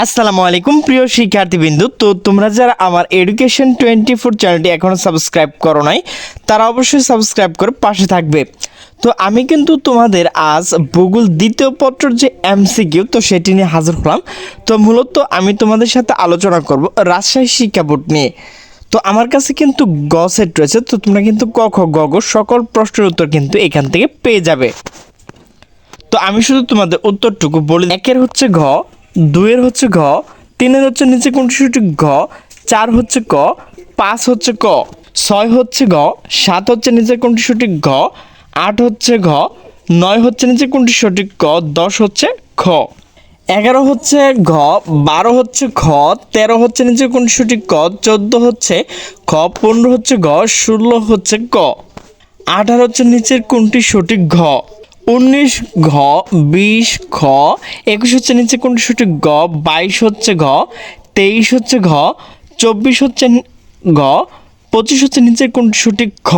আসসালামু আলাইকুম প্রিয় শিক্ষার্থীবৃন্দ। তো তোমরা যারা আমার এডুকেশন 24 চ্যানেলটি এখনও সাবস্ক্রাইব করো নাই তারা অবশ্যই সাবস্ক্রাইব করে পাশে থাকবে। তো আমি কিন্তু তোমাদের আজ ভূগোল দ্বিতীয় পত্রের যে এমসিকিউ তো সেটি নিয়ে হাজির হলাম। তো মূলত আমি তোমাদের সাথে আলোচনা করব রাজশাহী শিক্ষা বোর্ড নিয়ে। তো আমার কাছে কিন্তু গ সেট রয়েছে, তো তোমরা কিন্তু ক খ গ ঘ সকল প্রশ্নের উত্তর কিন্তু এখান থেকে পেয়ে যাবে। তো আমি শুধু তোমাদের উত্তরটুকু বলি। একের হচ্ছে ঘ, দুইয়ের হচ্ছে ঘ, তিনের হচ্ছে নিচে কোনটি সঠিক ঘ, চার হচ্ছে ক, পাঁচ হচ্ছে ক, ছয় হচ্ছে ঘ, সাত হচ্ছে নিচে কোনটি সঠিক ঘ, আট হচ্ছে ঘ, নয় হচ্ছে নিচে কোনটি সঠিক ক, 10 হচ্ছে খ, 11 হচ্ছে ঘ, 12 হচ্ছে খ, 13 হচ্ছে নিচে কোনটি সঠিক ক, 14 হচ্ছে খ, 15 হচ্ছে ঘ, 16 হচ্ছে ক, 18 হচ্ছে নিচের কোনটি সঠিক ঘ, 19 ঘ, 20 খ, 21 হচ্ছে নিচে কোনটি সঠিক গ, 22 হচ্ছে ঘ, 23 হচ্ছে ঘ, 24 হচ্ছে ঘ, 25 হচ্ছে নিচের কোনটি সঠিক খ।